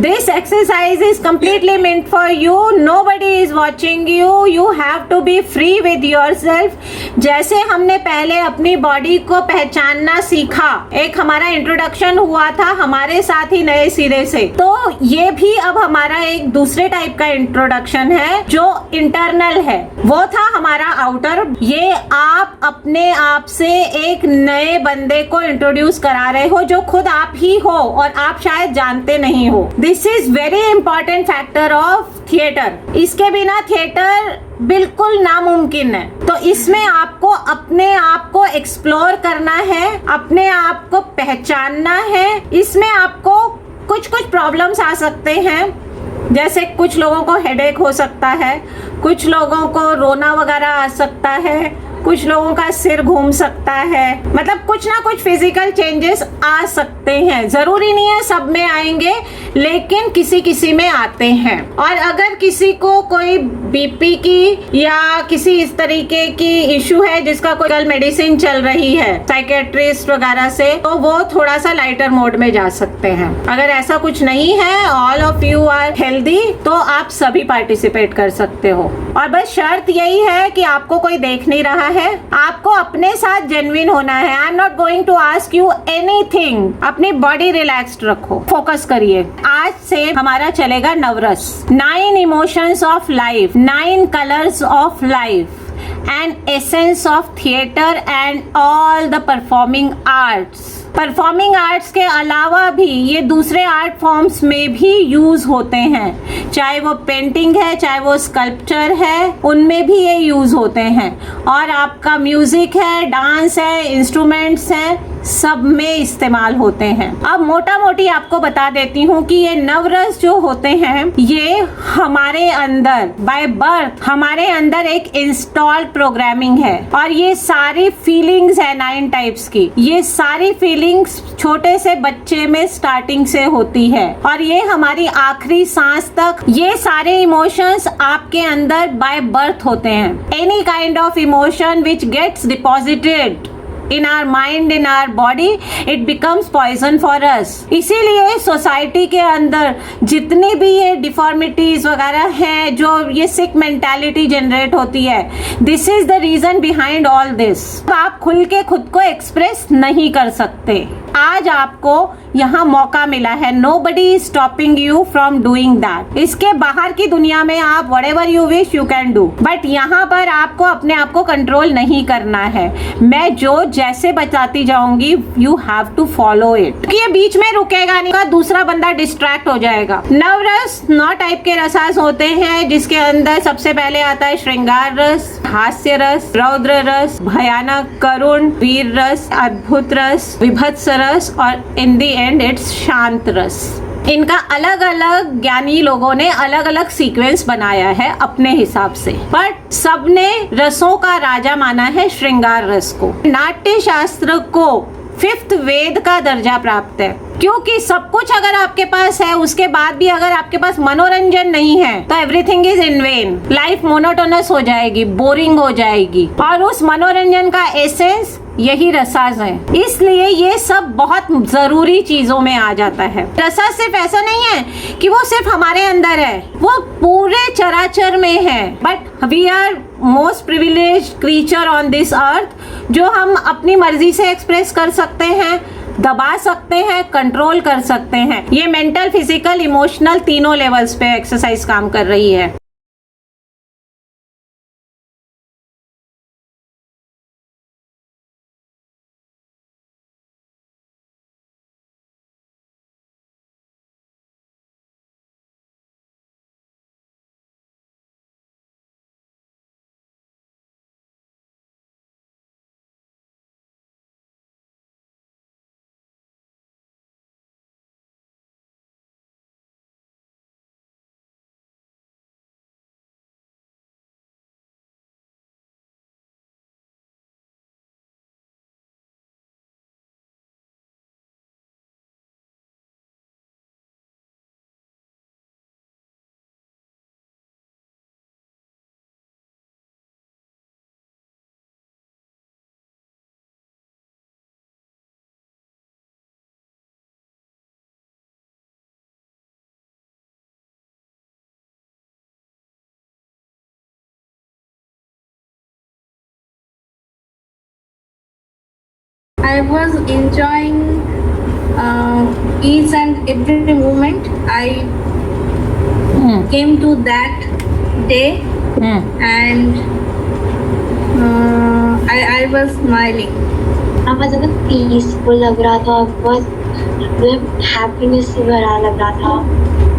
This exercise is completely meant for you. Nobody is watching you. You have to be free with yourself. जैसे हमने पहले अपनी body को पहचानना सीखा, एक हमारा इंट्रोडक्शन हुआ था हमारे साथ ही नए सिरे से, तो ये भी अब हमारा एक दूसरे टाइप का इंट्रोडक्शन है जो इंटरनल है। वो था हमारा आउटर। ये आप अपने आप से एक नए बंदे को इंट्रोड्यूस करा रहे हो जो खुद आप ही हो और आप शायद जानते नहीं हो। This is very important factor of theatre. इसके बिना थिएटर बिल्कुल नामुमकिन है। तो इसमें आपको अपने आप को एक्सप्लोर करना है, अपने आप को पहचानना है। इसमें आपको कुछ प्रॉब्लम्स आ सकते हैं, जैसे कुछ लोगों को हेडेक हो सकता है, कुछ लोगों को रोना वगैरह आ सकता है, कुछ लोगों का सिर घूम सकता है, मतलब कुछ ना कुछ फिजिकल चेंजेस आ सकते हैं। जरूरी नहीं है सब में आएंगे, लेकिन किसी किसी में आते हैं। और अगर किसी को कोई बीपी की या किसी इस तरीके की इशू है जिसका कोई कल मेडिसिन चल रही है साइकेट्रिस्ट वगैरह से, तो वो थोड़ा सा लाइटर मोड में जा सकते हैं। अगर ऐसा कुछ नहीं है, all of you are healthy, तो आप सभी पार्टिसिपेट कर सकते हो। और बस शर्त यही है कि आपको कोई देख नहीं रहा है, आपको अपने साथ जेन्युइन होना है। I am not going to ask you anything. अपनी बॉडी रिलैक्स्ड रखो, फोकस करिए। आज से हमारा चलेगा Navras, 9 emotions of life, 9 colours of life and essence of theater and all the performing arts। Performing arts के अलावा भी ये दूसरे आर्ट फॉर्म्स में भी यूज होते हैं, चाहे वो पेंटिंग है, चाहे वो स्कल्पचर है, उनमें भी ये यूज होते हैं। और आपका म्यूजिक है, डांस है, इंस्ट्रूमेंट्स हैं, सब में इस्तेमाल होते हैं। अब मोटा मोटी आपको बता देती हूँ कि ये नवरस जो होते हैं, ये हमारे अंदर बाय बर्थ हमारे अंदर एक इंस्टॉल्ड प्रोग्रामिंग है। और ये सारी फीलिंग्स है 9 टाइप्स की। ये सारी फीलिंग्स छोटे से बच्चे में स्टार्टिंग से होती है और ये हमारी आखिरी सांस तक ये सारे इमोशंस आपके अंदर बाय बर्थ होते हैं। Any kind of emotion which gets deposited in our mind, in our body, it becomes poison for us। इसीलिए सोसाइटी के अंदर जितनी भी ये डिफॉर्मिटीज वगैरह हैं, जो ये सिक मेंटालिटी जनरेट होती है, this is the reason behind all this. आप खुल के खुद को एक्सप्रेस नहीं कर सकते। आज आपको यहाँ मौका मिला है, nobody is stopping you from doing that। इसके बाहर की दुनिया में आप whatever you wish you can do, but यहाँ पर आपको अपने आप को कंट्रोल नहीं करना है। मैं जो जैसे बताती जाऊंगी, you have to follow it, क्योंकि ये बीच में रुकेगा नहीं, दूसरा बंदा डिस्ट्रैक्ट हो जाएगा। नवरस 9 टाइप के रसास होते हैं, जिसके अंदर सबसे पहले आता है श्रृंगार रस, हास्य रस, रौद्र रस, भयानक, करुण, वीर रस, अद्भुत रस, विभत्स रस और इन दी एंड इट्स शांत रस। इनका अलग अलग ज्ञानी लोगों ने अलग अलग सीक्वेंस बनाया है अपने हिसाब से, बट सबने रसों का राजा माना है श्रृंगार रस को। नाट्य शास्त्र को 5th वेद का दर्जा प्राप्त है, क्योंकि सब कुछ अगर आपके पास है, उसके बाद भी अगर आपके पास मनोरंजन नहीं है, तो everything is in when. Life monotonous हो जाएगी, बोरिंग हो जाएगी। और उस मनोरंजन का एसेंस यही रसास है, इसलिए ये सब बहुत जरूरी चीजों में आ जाता है। रसास सिर्फ ऐसा नहीं है कि वो सिर्फ हमारे अंदर है, वो पूरे चराचर में है। But we are most privileged creature on this earth, जो हम अपनी मर्जी से एक्सप्रेस कर सकते हैं, दबा सकते हैं, कंट्रोल कर सकते हैं। ये मेंटल, फिजिकल, इमोशनल तीनों लेवल्स पे एक्सरसाइज काम कर रही है। I was enjoying each and every moment. I came to that day and I was smiling. बहुत ज़्यादा पीसफुल लग रहा था, बहुत हैप्पीनेस से भरा लग रहा था,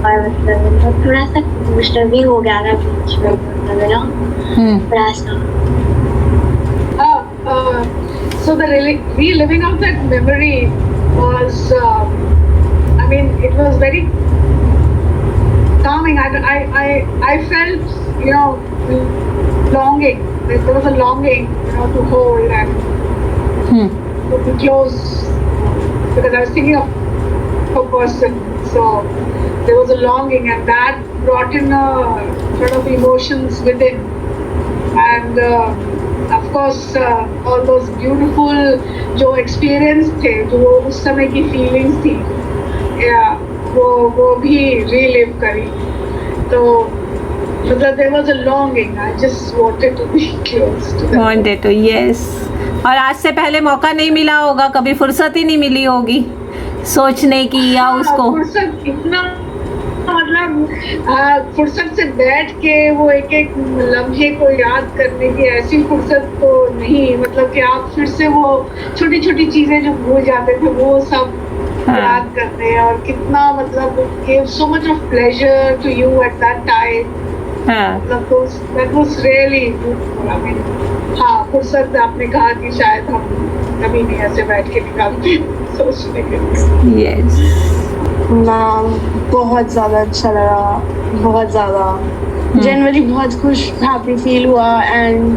और मतलब थोड़ा सा इमोशनल भी हो गया था बीच में, मतलब थोड़ा सा। So the reliving of that memory was, I mean, it was very calming. I felt, you know, longing. There was a longing, you know, to hold and to be close, because I was thinking of a person. So there was a longing, and that brought in a sort of emotions within, and of course all those beautiful जो experience थे, जो उस समय की feelings थी, वो भी relive करी. तो मतलब there was a longing. I just wanted to be close to them. Wanted to, yes. और आज से पहले मौका नहीं मिला होगा, कभी फुर्सत ही नहीं मिली होगी सोचने की या उसको। फुर्सत इतना, मतलब फुर्सत से बैठ के वो एक एक लम्हे को याद करने की ऐसी फुर्सत तो नहीं, मतलब कि आप फिर से वो छोटी छोटी चीजें जो भूल जाते थे वो सब याद करते हैं, और कितना मतलब gave so much of pleasure to you at that time. मतलब that was really beautiful. I mean, हाँ, फुर्सत आपने कहा कि शायद हम कभी नहीं ऐसे बैठ के निकालते सोचने के लिए। Yes. मैम बहुत ज़्यादा अच्छा लगा, बहुत ज़्यादा जनरली बहुत खुश हैप्पी फील हुआ, एंड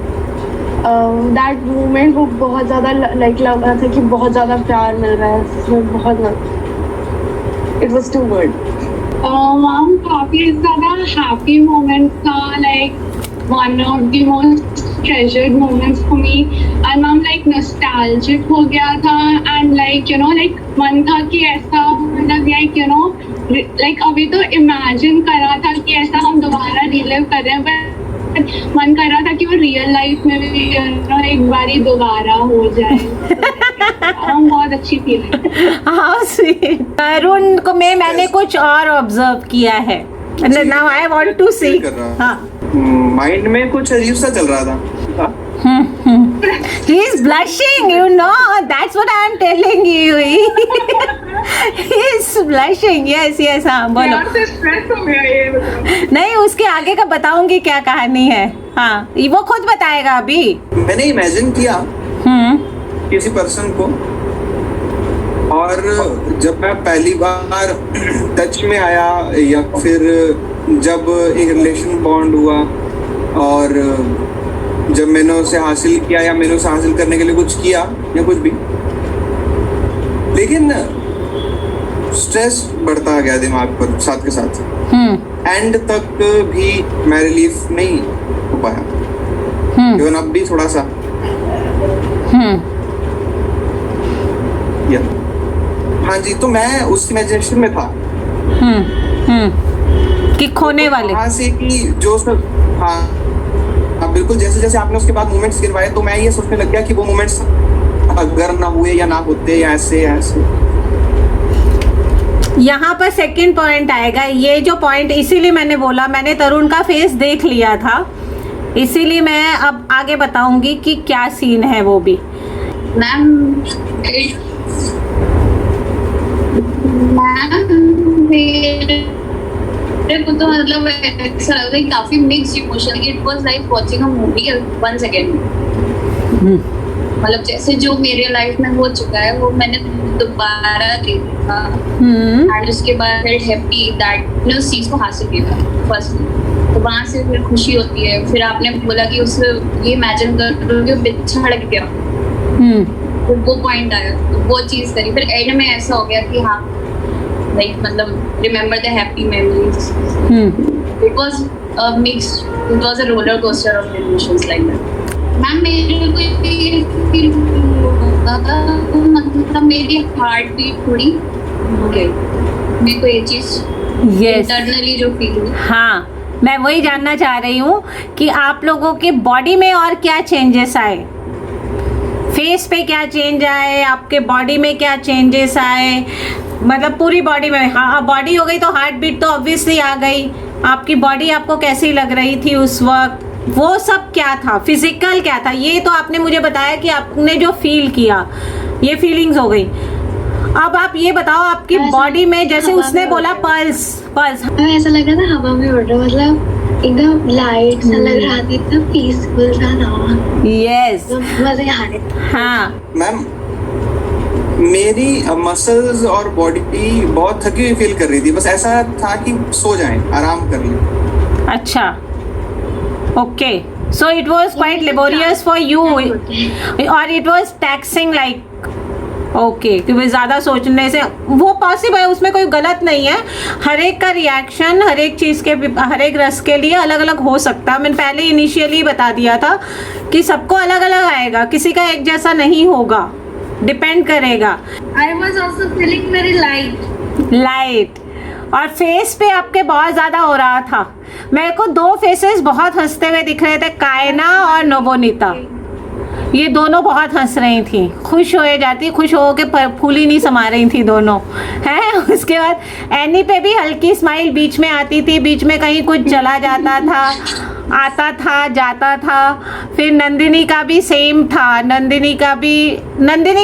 दैट मोमेंट वो बहुत ज़्यादा लाइक लग रहा था कि बहुत ज़्यादा प्यार मिल रहा है इसमें, बहुत it was too good. Ma'am काफ़ी ज़्यादा हैप्पी मोमेंट था, like one of the most treasured moments for me, and ma'am like nostalgic हो गया था, and like you know like मन था कि ऐसा मतलब like you know like अभी तो imagine कर रहा था कि ऐसा हम दोबारा relive कर रहे हैं, but मन कर रहा था कि वो रियल लाइफ में भी you know एक बारी दोबारा हो जाए। बहुत अच्छी फीलिंग। हाँ स्वीट। तरुण को मैंने कुछ और ऑब्जर्व किया है, नाउ आई वांट टू सी। हाँ, माइंड में कुछ अजीब सा चल रहा था। He is blushing, you know. That's what I am telling you. He is blushing. Yes, yes. हाँ, बोलो। यार से स्ट्रेस हो गया ये मतलब। नहीं, उसके आगे का बताऊंगी क्या कहानी है। हाँ, वो खुद बताएगा अभी। मैंने इमेजिन किया किसी पर्सन को, और जब मैं पहली बार टच में आया या फिर जब एक रिलेशन बॉन्ड हुआ, और जब मैंने उसे हासिल किया या मैंने उसे हासिल करने के लिए कुछ किया या कुछ भी, लेकिन स्ट्रेस बढ़ता गया दिमाग पर साथ के साथ। एंड तक भी मैं रिलीफ नहीं हो पाया, इवन अब भी थोड़ा सा। हाँ जी, तो मैं उस इमेजिनेशन में था कि खोने वाले वहाँ से कि जो हाँ बिल्कुल, जैसे जैसे आपने उसके बाद मोमेंट्स गिनवाए तो मैं ये सोचने लग गया कि वो मोमेंट्स अगर ना हुए या ना होते या ऐसे ऐसे। यहाँ पर सेकंड पॉइंट आएगा, ये जो पॉइंट इसीलिए मैंने बोला, मैंने तरुण का फेस देख लिया था, इसीलिए मैं अब आगे बताऊंगी कि क्या सीन है वो भी। मेरे को तो मतलब ऐसा लग रहा है काफी mixed emotion. It was like watching a movie once again. मतलब जैसे जो मेरे लाइफ में हो चुका है वो मैंने दोबारा देखा, एंड उसके बाद फेल्ट हैप्पी दैट मैंने उस चीज को हासिल किया फर्स्ट। तो वहाँ से फिर खुशी होती है। फिर आपने बोला कि उस ये इमेजिन करो कि बिछड़ गया, तो वो पॉइंट आया, तो वो चीज करी। फिर एंड में ऐसा हो गया कि हाँ लाइक मतलब remember the happy memories. It was a mix, it was a roller coaster of emotions like that. Ma'am मेरे को ये फील होता था, मतलब मेरी हार्ट बीट थोड़ी हो गई, मेरे को ये चीज इंटरनली जो फील हुई। हाँ, मैं वही जानना चाह रही हूँ कि आप लोगों के बॉडी में और क्या चेंजेस आए। फेस पे क्या चेंज आए, आपके बॉडी में क्या चेंजेस आए, मतलब पूरी बॉडी में। हाँ, बॉडी हो गई तो हार्ट बीट तो ऑब्वियसली आ गई। आपकी बॉडी आपको कैसी लग रही थी उस वक्त, वो सब क्या था, फिजिकल क्या था, ये तो आपने मुझे बताया कि आपने जो फील किया, ये फीलिंग्स हो गई। अब आप ये बताओ आपकी बॉडी में, जैसे उसने बोला पल्स, हमें ऐसा लग रहा था हवा में उड़ रहा, मतलब एकदम लाइट सा लग रहा था, इतना पीसफुल था ना। यस, मजे आ रहे थे। हाँ मैम, मेरी मसल्स और बॉडी बहुत थकी हुई फील कर रही थी, बस ऐसा था कि सो जाएं, आराम कर लें। अच्छा, okay, so it was quite laborious for you और it was taxing like, okay, क्योंकि ज़्यादा सोचने से वो पॉसिबल है, उसमें कोई गलत नहीं है। हर एक का रिएक्शन हर एक चीज़ के, हर एक रस के लिए अलग अलग हो सकता है। मैंने पहले इनिशियली बता दिया था कि सबको अलग अलग आएगा, किसी का एक जैसा नहीं होगा, डिपेंड करेगा। I was also feeling very light. Light, और फेस पे आपके बहुत ज़्यादा हो रहा था। मेरे को दो फेसेस बहुत हंसते हुए दिख रहे थे, कायना और नोबोनीता, ये दोनों बहुत हंस रही थी, खुश हो जाती, खुश हो के फूली नहीं समा रही थी दोनों, हैं। उसके बाद एनी पे भी हल्की स्माइल बीच में आती थी, बीच में कहीं कुछ चला जाता था, आता था जाता था। फिर नंदिनी का भी सेम था, नंदिनी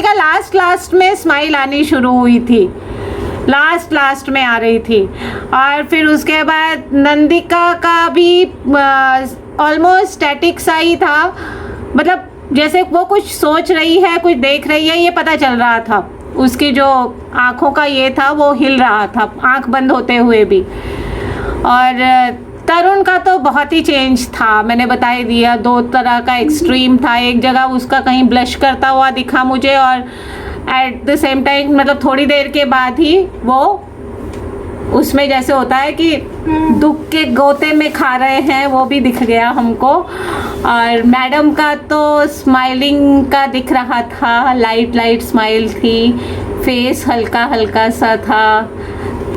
का लास्ट में स्माइल आनी शुरू हुई थी, लास्ट में आ रही थी। और फिर उसके बाद नंदिका का भी ऑलमोस्ट स्टैटिक सा ही था, मतलब जैसे वो कुछ सोच रही है, कुछ देख रही है, ये पता चल रहा था। उसकी जो आँखों का ये था वो हिल रहा था, आँख बंद होते हुए भी। और तरुण का तो बहुत ही चेंज था, मैंने बता ही दिया, दो तरह का एक्सट्रीम था। एक जगह उसका कहीं ब्लश करता हुआ दिखा मुझे, और एट द सेम टाइम मतलब थोड़ी देर के बाद ही वो उसमें जैसे होता है कि दुख के गोते में खा रहे हैं, वो भी दिख गया हमको। और मैडम का तो स्माइलिंग का दिख रहा था, लाइट स्माइल थी, फेस हल्का सा था।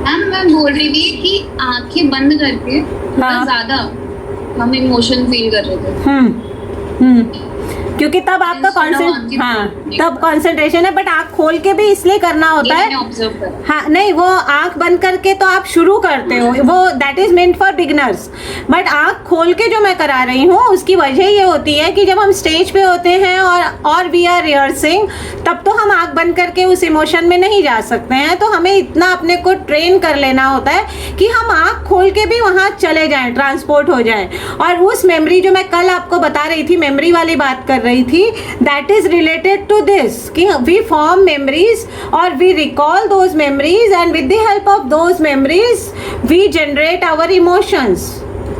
मैं बोल रही थी कि आंखें बंद करके थोड़ा ज्यादा हम इमोशन फील कर रहे थे। क्योंकि तब आपका तब कंसंट्रेशन है, बट आँख खोल के भी इसलिए करना होता है। हाँ, नहीं, वो आँख बंद करके तो आप शुरू करते हो, वो that is meant for beginners. But आँख खोल के जो मैं करा रही हूँ उसकी वजह ये होती है कि जब हम स्टेज पे होते हैं और वी आर रिहर्सिंग, तब तो हम आँख बंद करके उस इमोशन में नहीं जा सकते हैं। तो हमें इतना अपने को ट्रेन कर लेना होता है कि हम आँख खोल के भी वहाँ चले जाएं, ट्रांसपोर्ट हो जाएं। और उस मेमोरी जो मैं कल आपको बता रही थी, मेमोरी वाली बात कर रही थी, that is related to this कि we form memories और we recall those memories, and with the help of those memories we generate our emotions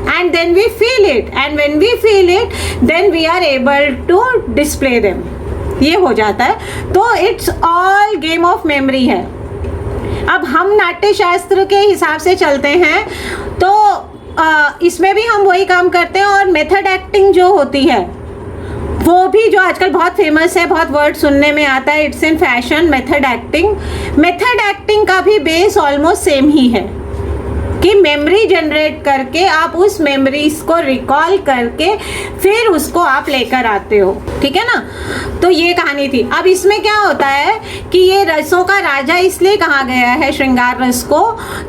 and then we feel it, and when we feel it then we are able to display them, ये हो जाता है। तो it's all game of memory है। अब हम नाट्य शास्त्र के हिसाब से चलते हैं तो इसमें भी हम वही काम करते हैं। और मेथड एक्टिंग जो होती है वो भी जो आजकल बहुत फेमस है, बहुत वर्ड सुनने में आता है, it's in fashion, method acting का भी बेस ऑलमोस्ट सेम ही है कि मेमोरी जनरेट करके आप उस मेमोरीज को रिकॉल करके फिर उसको आप लेकर आते हो, ठीक है ना। तो ये कहानी थी। अब इसमें क्या होता है कि ये रसों का राजा इसलिए कहा गया है श्रृंगार रस को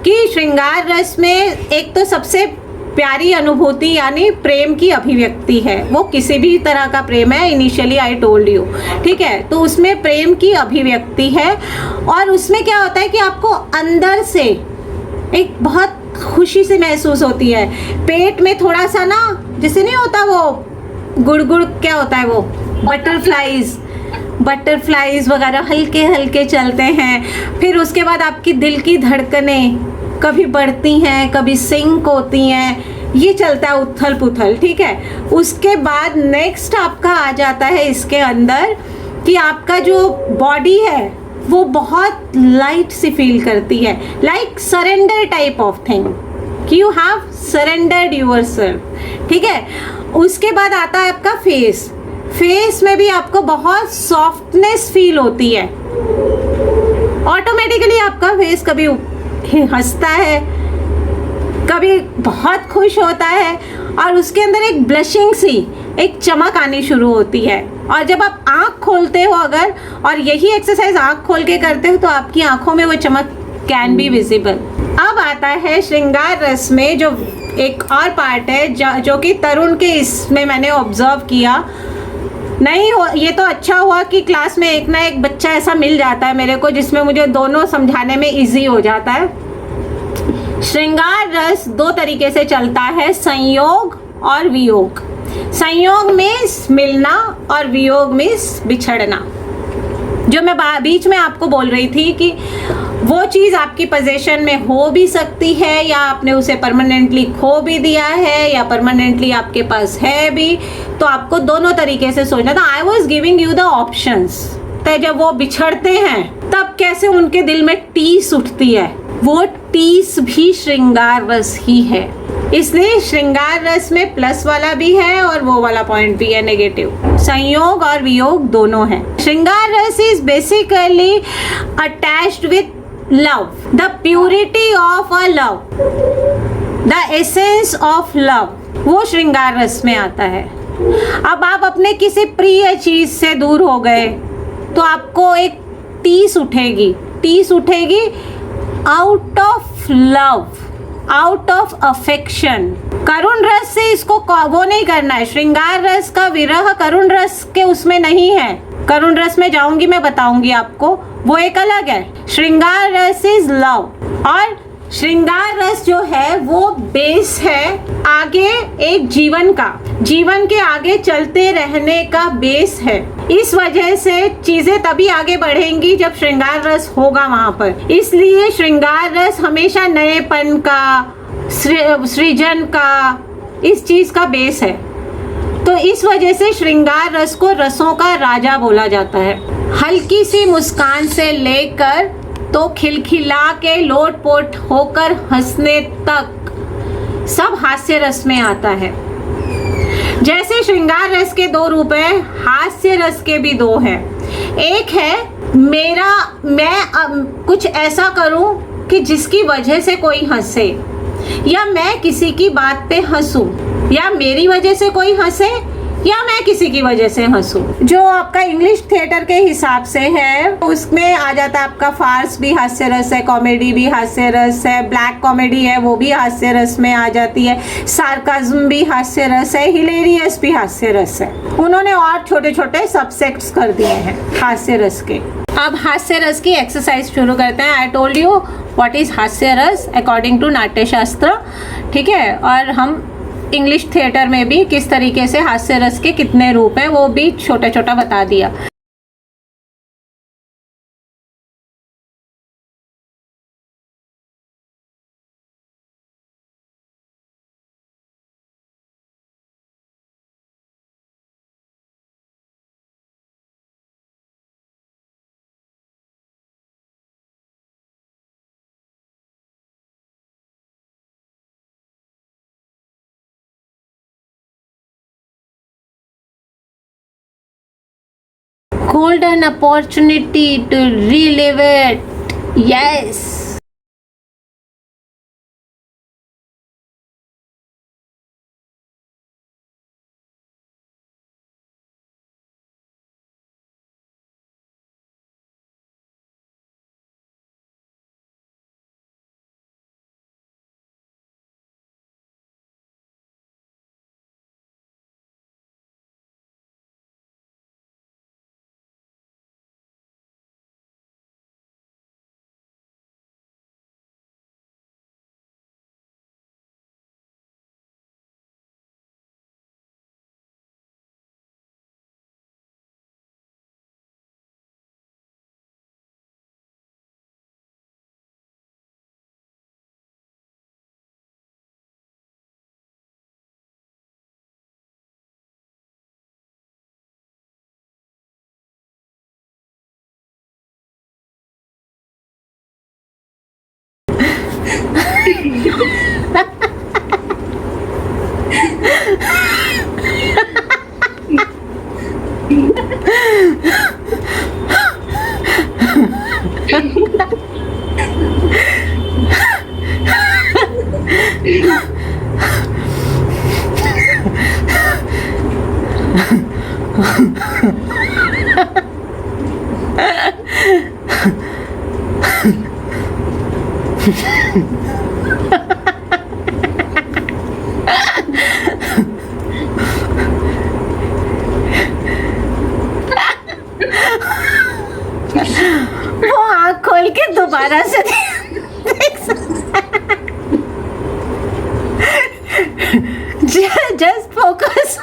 कि श्रृंगार रस में एक तो सबसे प्यारी अनुभूति यानी प्रेम की अभिव्यक्ति है, वो किसी भी तरह का प्रेम है, इनिशियली आई टोल्ड यू, ठीक है। तो उसमें प्रेम की अभिव्यक्ति है और उसमें क्या होता है कि आपको अंदर से एक बहुत खुशी से महसूस होती है। पेट में थोड़ा सा ना, जैसे नहीं होता वो गुड़ क्या होता है वो बटरफ्लाइज वगैरह हल्के हल्के चलते हैं। फिर उसके बाद आपकी दिल की धड़कनें कभी बढ़ती हैं, कभी सिंक होती हैं, ये चलता है उथल पुथल, ठीक है। उसके बाद नेक्स्ट आपका आ जाता है इसके अंदर कि आपका जो बॉडी है वो बहुत लाइट सी फील करती है, like surrender type of thing कि यू हैव सरेंडर्ड योरसेल्फ, ठीक है। उसके बाद आता है आपका फेस में भी आपको बहुत सॉफ्टनेस फील होती है। ऑटोमेटिकली आपका फेस कभी हंसता है, कभी बहुत खुश होता है और उसके अंदर एक ब्लशिंग सी एक चमक आनी शुरू होती है। और जब आप आँख खोलते हो अगर, और यही एक्सरसाइज आँख खोल के करते हो, तो आपकी आँखों में वो चमक कैन बी विजिबल। अब आता है श्रृंगार रस में जो एक और पार्ट है जो कि तरुण के इसमें मैंने ऑब्जर्व किया। नहीं हो, ये तो अच्छा हुआ कि क्लास में एक ना एक बच्चा ऐसा मिल जाता है मेरे को जिसमें मुझे दोनों समझाने में इजी हो जाता है। श्रृंगार रस दो तरीके से चलता है, संयोग और वियोग। संयोग मीन्स मिलना और वियोग मीन्स बिछड़ना। जो मैं बीच में आपको बोल रही थी कि वो चीज़ आपकी पोजीशन में हो भी सकती है, या आपने उसे परमानेंटली खो भी दिया है, या परमानेंटली आपके पास है भी, तो आपको दोनों तरीके से सोचना था। I was giving you the options. तो जब वो बिछड़ते हैं तब कैसे उनके दिल में टीस उठती है, वो टीस भी श्रृंगार रस ही है। इसलिए श्रृंगार रस में प्लस वाला भी है और वो वाला पॉइंट भी है, नेगेटिव। संयोग और वियोग दोनों हैं। श्रृंगार रस is basically attached with love, the purity of a love, the essence of love, वो श्रृंगार रस में आता है। अब आप अपने किसी प्रिय चीज से दूर हो गए तो आपको एक टीस उठेगी, टीस उठेगी out of love, out of affection. करुण रस से इसको वो नहीं करना है। श्रृंगार रस का विरह करुण रस के उसमें नहीं है। करुण रस में जाऊंगी, मैं बताऊंगी आपको, वो एक अलग है। श्रृंगार रस इज लव, और श्रृंगार रस जो है वो बेस है आगे एक जीवन का, जीवन के आगे चलते रहने का बेस है। इस वजह से चीजें तभी आगे बढ़ेंगी जब श्रृंगार रस होगा वहां पर। इसलिए श्रृंगार रस हमेशा नएपन का, सृजन का, इस चीज का बेस है। तो इस वजह से श्रृंगार रस को रसों का राजा बोला जाता है। हल्की सी मुस्कान से लेकर तो खिलखिला के लोटपोट होकर हंसने तक सब हास्य रस में आता है। जैसे श्रृंगार रस के दो रूप हैं, हास्य रस के भी दो हैं। एक है मैं कुछ ऐसा करूं कि जिसकी वजह से कोई हंसे, या मैं किसी की बात पे हंसूं, या मेरी वजह से कोई हंसे, या मैं किसी की वजह से हंसूं। जो आपका इंग्लिश थिएटर के हिसाब से है उसमें आ जाता है आपका फार्स भी हास्य रस है, कॉमेडी भी हास्य रस है, ब्लैक कॉमेडी है वो भी हास्य रस में आ जाती है, सार्काज्म भी हास्य रस है, हिलेरियस भी हास्य रस है। उन्होंने और छोटे छोटे सबसेक्ट्स कर दिए हैं हास्य रस के। अब हास्य रस की एक्सरसाइज शुरू करते हैं। I told you what is हास्य रस अकॉर्डिंग टू नाट्य शास्त्र, ठीक है। और हम इंग्लिश थिएटर में भी किस तरीके से हास्य रस के कितने रूप हैं वो भी छोटा छोटा बता दिया। Golden opportunity to relive it. Yes. दोबारा से just focus.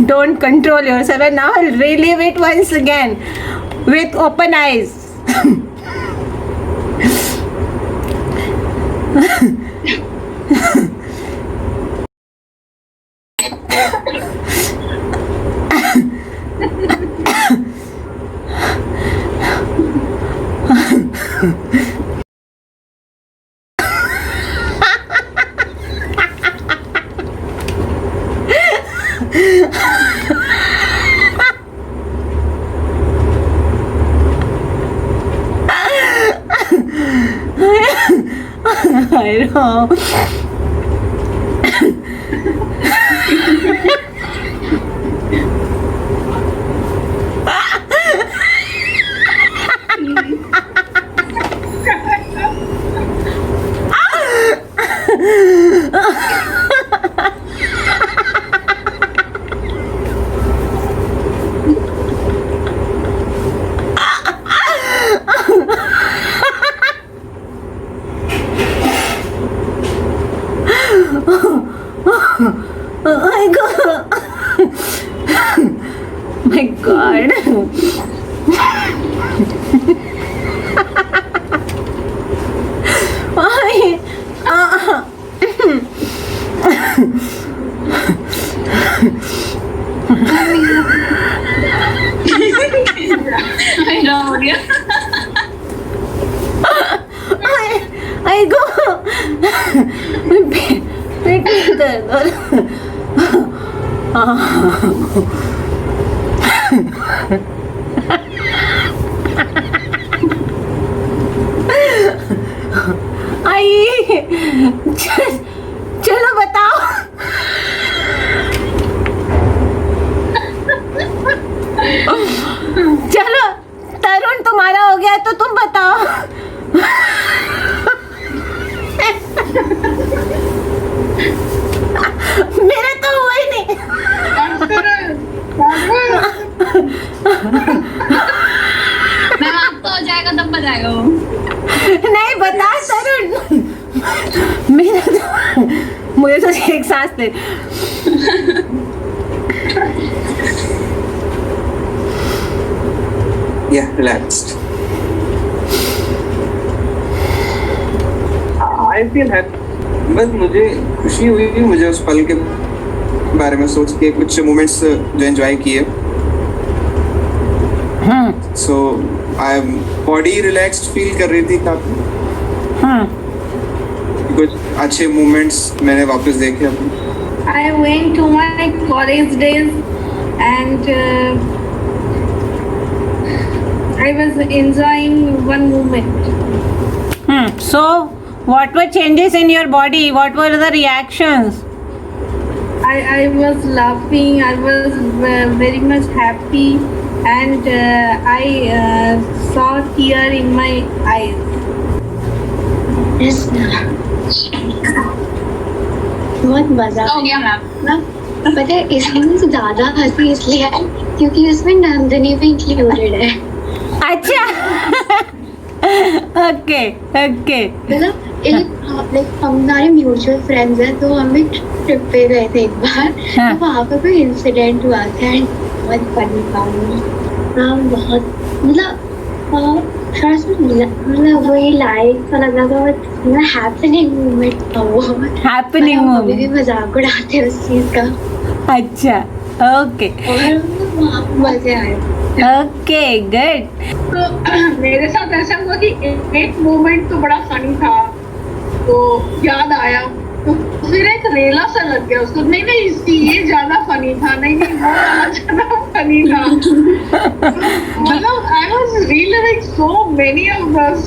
Don't control yourself, and now I'll relive it once again with open eyes. I know. Oh my God. I know, yeah. I go. पेट में दर्द हो आई। चलो बताओ। चलो तरुण तुम्हारा हो गया तो तुम बताओ। मेरा तो हुआ ही नहीं। मैं आपको हो जाएगा तब बताएगा वो। नहीं बता तरुण। मेरा तो मुझे तो एक सांस ले। Yeah, relaxed. I feel happy. बस मुझे खुशी हुई, मुझे उस पल के बारे में सोच के कुछ मोमेंट्स जो एंजॉय किए। सो आई बॉडी रिलैक्स्ड फील कर रही थी काफी। कुछ अच्छे मोमेंट्स मैंने वापस देखे अपने। I went to my college days and I was enjoying one moment. So what were changes in your body? What were the reactions? I was laughing, I was very much happy, and I saw tear in my eyes. बहुत मजा हो गया ma'am. ना। पता है इसमें मुझे ज्यादा हंसी इसलिए है क्योंकि उसमें नंदनी भी इंक्लूडेड है। अच्छा। Okay okay. मतलब एक लाइक हमारे म्यूचुअल फ्रेंड्स हैं तो हम एक ट्रिप पे गए थे एक बार। हाँ। तो वहाँ पे कोई इंसिडेंट हुआ था एंड बहुत फनी था वो। हाँ बहुत मतलब थोड़ा सा मतलब वही लाइफ सा लग रहा था मतलब हैपनिंग मोमेंट था वो। Happening मतलब हम अभी भी moment. मजाक उड़ाते हैं उस चीज का अच्छा ओके और वहाँ पे मजे आए। Okay good. तो मेरे साथ ऐसा हुआ कि एक मोमेंट तो बड़ा फनी था, तो याद आया, तो फिर एक रेला सा लग गया उसको। नहीं नहीं ये ज्यादा फनी था, नहीं नहीं वो वाला ज्यादा फनी था। मतलब I was reliving so many of those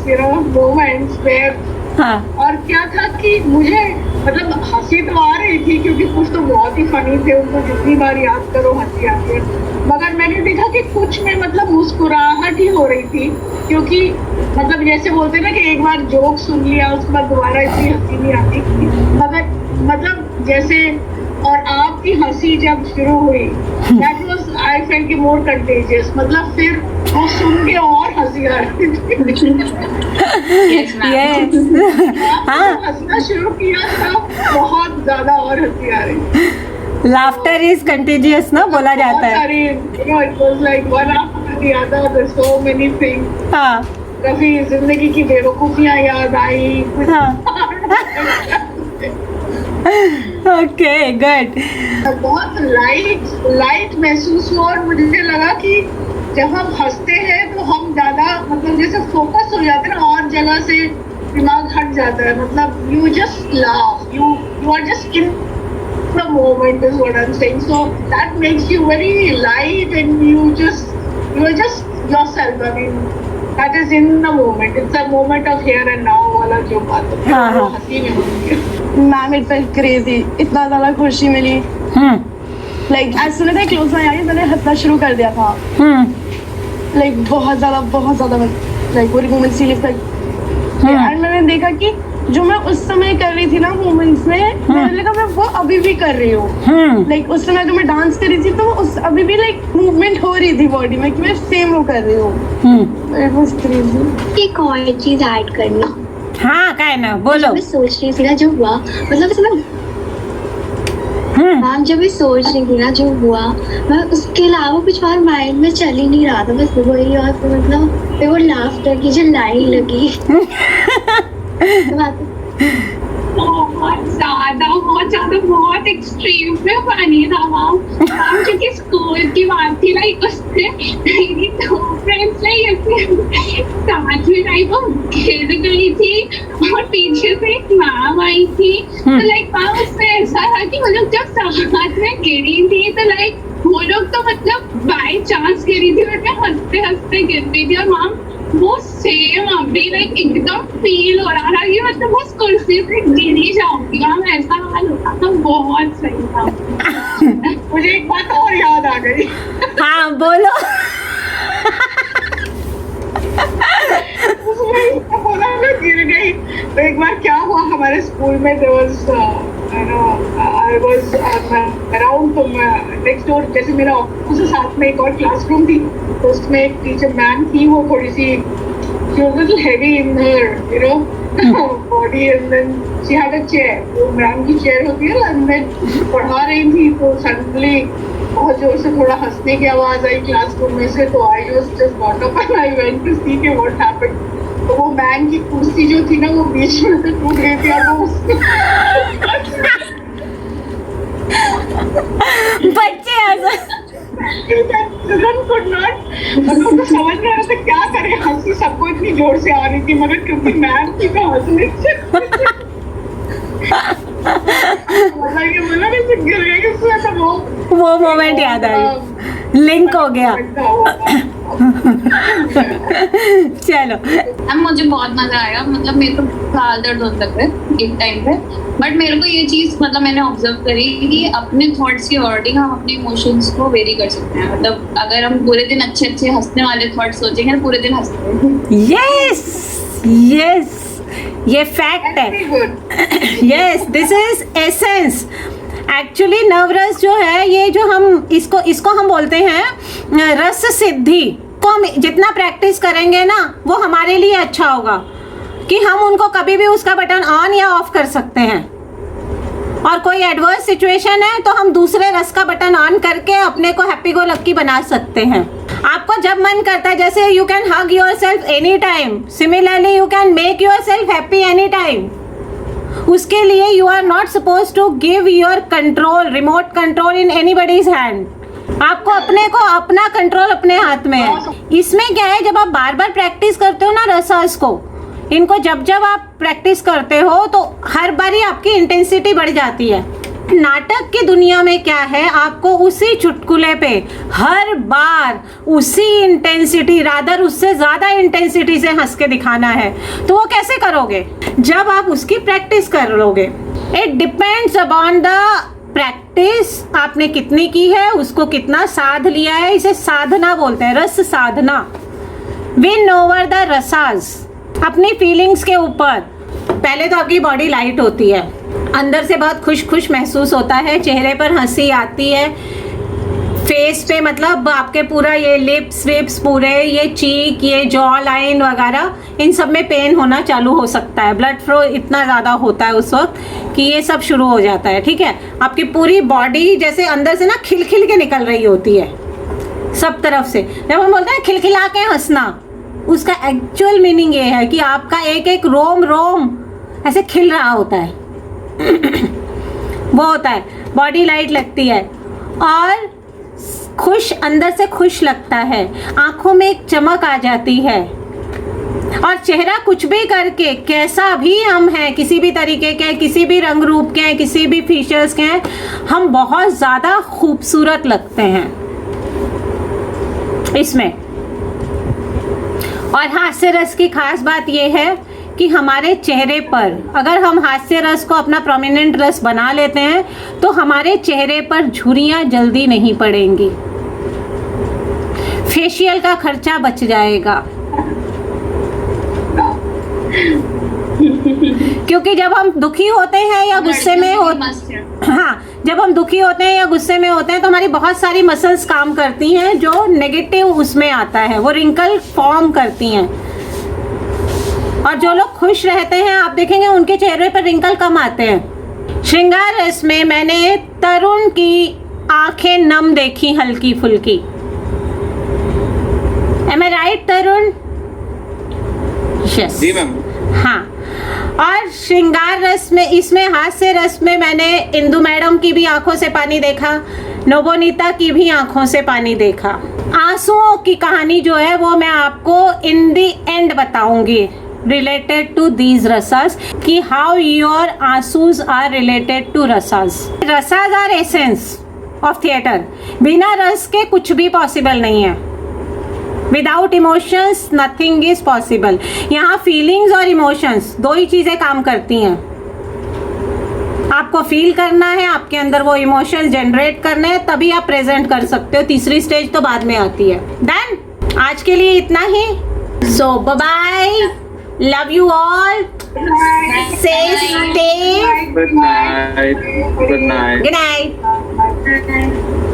moments where हाँ और क्या था कि मुझे मतलब हंसी तो आ रही थी क्योंकि कुछ तो बहुत ही फनी थे, उनको जितनी बार याद करो हंसी आती है, मगर मैंने देखा कि कुछ में मतलब मुस्कुराहट ही हो रही थी, क्योंकि मतलब जैसे बोलते हैं ना कि एक बार जोक सुन लिया उसके बाद दोबारा इतनी हंसी नहीं आती, मगर मतलब जैसे और आपकी हंसी जब शुरू हुई दैट वाज आई फेल्ट कि मोर कंटेजियस, मतलब फिर वो सुन के और हंसी आ रही थी। Yes, ma'am. यस हाँ हंसना शुरू किया था, बहुत ज्यादा और हंसी आ रही। लाफ्टर इज कंटेजियस ना बोला जाता है। Sorry it was like one after the other, there so many things. हाँ कभी जिंदगी की बेवकूफियां याद आई, कुछ हाँ ओके गुड। बहुत लाइट महसूस हुआ और मुझे लगा कि जब हम हंसते हैं तो हम ज्यादा मतलब जैसे फोकस हो जाते हैं ना, और जगह से दिमाग हट जाता है, मतलब you just laugh, you are just in the moment is what I am saying, so that makes you very light and you are just yourself, I mean that is in the moment, it's a moment of here and now वाला जो बात है हाँ, हाँ। हंसी में होती है। मैम इट फेल्ट क्रेजी, इतना ज्यादा खुशी मिली। Like as soon as I close my eyes मैंने हंसना शुरू कर दिया था। लाइक बहुत ज्यादा लाइक पूरी मोमेंट्स लिव तक। एंड मैंने देखा कि जो मैं उस समय कर रही थी ना मोमेंट्स में, मैंने लगा मैं वो अभी भी कर रही हूँ। लाइक उस समय अगर मैं डांस कर रही थी तो उस अभी भी लाइक मूवमेंट हो रही थी बॉडी में कि मैं सेम वो कर रही हूँ। It was crazy. एक और चीज ऐड करना, हाँ क्या है ना बोलो। मैं सोच रही थी ना जो हुआ, मतलब इसमें मैम जब मैं सोच रही थी ना जो हुआ, मैं उसके अलावा कुछ और माइंड में चल ही नहीं रहा था, बस वही। और फिर मतलब वो लाफ्टर की जो लाइन लगी बहुत ज्यादा बहुत एक्सट्रीम में पानी था वहाँ। क्योंकि स्कूल की बात थी, लाइक उससे मेरी दो फ्रेंड्स साथ में लाइक वो गिर गई थी और पीछे से एक मैम आई थी, तो लाइक मैम उसमें ऐसा था कि मतलब जब साथ में गिरी थी तो लाइक वो लोग तो मतलब बाय चांस गिरी थी, बट मैं हंसते हंसते गिर रही थी, और मैम वो सेम अभी लाइक एकदम फील हो रहा था कि मतलब बस कुर्सी से गिर ही जाऊंगी, मैम ऐसा हाल होता था। बहुत सही था। मुझे एक बात और याद आ गई। हाँ बोलो। उसमें बोला मैं गिर गई, तो एक बार क्या हुआ हमारे स्कूल में, there was I was around, तो नेक्स्ट डोर जैसे मेरा ऑफिस के साथ में एक और क्लासरूम थी, तो उसमें एक टीचर मैम थी, वो थोड़ी सी she was a little heavy in her you know body, and then she had a chair, वो मैम की चेयर होती है ना, and then पढ़ा रही थी तो सडनली बहुत जोर से थोड़ा हंसने की आवाज आई क्लासरूम में से, तो I was just got up and I went to see के व्हाट हैपेंड। तो वो मैम की कुर्सी जो थी ना वो बीच में से टूट गई थी, और वो बच्चे ऐसा could not, मतलब तो समझ नहीं आ रहा था क्या करें, हंसी सबको इतनी जोर से आ रही थी, मगर क्योंकि मैम थी तो हंसने से बोला वैसे गिर गई, उसमें ऐसा वो मोमेंट याद आ गया, लिंक हो गया। चलो अब मुझे बहुत मजा आया, मतलब मेरे को गाल दर्द होने लग गए एक टाइम पे, बट मेरे को ये चीज मतलब मैंने ऑब्जर्व करी कि अपने थॉट्स की वर्डिंग हम अपने इमोशंस को वेरी कर सकते हैं। मतलब अगर हम पूरे दिन अच्छे अच्छे हंसने वाले थॉट्स सोचेंगे तो पूरे दिन हंसते हैं। यस यस ये फैक्ट है। Yes this is essence. Actually नवरस जो है, ये जो हम इसको हम बोलते हैं रस सिद्धि, को हम जितना प्रैक्टिस करेंगे ना वो हमारे लिए अच्छा होगा कि हम उनको कभी भी उसका बटन ऑन या ऑफ कर सकते हैं। और कोई एडवर्स सिचुएशन है तो हम दूसरे रस का बटन ऑन करके अपने को हैप्पी गो लकी बना सकते हैं। आपको जब मन करता है, जैसे you can hug yourself any time, similarly you can make yourself happy any time. उसके लिए you are not suppose to give your control, remote control in anybody's hand. आपको अपने को अपना कंट्रोल अपने हाथ में है। इसमें क्या है, जब आप बार बार प्रैक्टिस करते हो ना रसास को, इनको जब जब आप प्रैक्टिस करते हो तो हर बारी आपकी इंटेंसिटी बढ़ जाती है। नाटक की दुनिया में क्या है, आपको उसी चुटकुले पे हर बार उसी इंटेंसिटी, रादर उससे ज्यादा इंटेंसिटी से हंस के दिखाना है। तो वो कैसे करोगे? जब आप उसकी प्रैक्टिस कर लोगे। It depends upon the practice, आपने कितनी की है, उसको कितना साध लिया है। इसे साधना बोलते हैं, रस साधना। विन ओवर द रसास, अपनी फीलिंग्स के ऊपर। पहले तो आपकी बॉडी लाइट होती है, अंदर से बहुत खुश खुश महसूस होता है, चेहरे पर हंसी आती है, फेस पे मतलब आपके पूरा ये लिप्स विप्स पूरे, ये चीक, ये जॉ लाइन वगैरह, इन सब में पेन होना चालू हो सकता है। ब्लड फ्लो इतना ज़्यादा होता है उस वक्त कि ये सब शुरू हो जाता है। ठीक है, आपकी पूरी बॉडी जैसे अंदर से ना खिलखिल के निकल रही होती है सब तरफ से। जब हम बोलते हैं खिलखिला के हंसना, उसका एक्चुअल मीनिंग ये है कि आपका एक एक रोम रोम ऐसे खिल रहा होता है वो होता है, बॉडी लाइट लगती है और खुश, अंदर से खुश लगता है, आंखों में एक चमक आ जाती है। और चेहरा कुछ भी करके, कैसा भी हम हैं, किसी भी तरीके के, किसी भी रंग रूप के हैं, किसी भी फीचर्स के हैं, हम बहुत ज़्यादा खूबसूरत लगते हैं इसमें। और हास्य रस की खास बात यह है कि हमारे चेहरे पर अगर हम हास्य रस को अपना प्रोमिनेंट रस बना लेते हैं तो हमारे चेहरे पर झुर्रियाँ जल्दी नहीं पड़ेंगी, फेशियल का खर्चा बच जाएगा। क्योंकि जब हम दुखी होते हैं या गुस्से में हाँ, जब हम दुखी होते हैं या गुस्से में होते हैं तो हमारी बहुत सारी मसल्स काम करती हैं जो नेगेटिव उसमें आता है, वो रिंकल फॉर्म करती हैं। और जो लोग खुश रहते हैं आप देखेंगे उनके चेहरे पर रिंकल कम आते हैं। श्रृंगार रस में मैंने तरुण की आंखें नम देखी, हल्की फुल्की। एम आई राइट तरुण? यस जी मैम। हाँ, और श्रृंगार रस में, इसमें हास्य रस में मैंने इंदु मैडम की भी आंखों से पानी देखा, नोबोनीता की भी आंखों से पानी देखा। आंसुओं की कहानी जो है वो मैं आपको इन दी एंड बताऊंगी related to these rasas, कि how your आंसूज are related to rasas. Rasas are essence of theater. बिना रस के कुछ भी पॉसिबल नहीं है। Without emotions nothing is possible. यहाँ फीलिंग्स और इमोशंस दो ही चीजें काम करती हैं। आपको फील करना है, आपके अंदर वो इमोशंस जनरेट करने हैं, तभी आप प्रेजेंट कर सकते हो। तीसरी स्टेज तो बाद में आती है। डन, आज के लिए इतना ही। So bye bye, love you all, say stay, good night, good night, good night.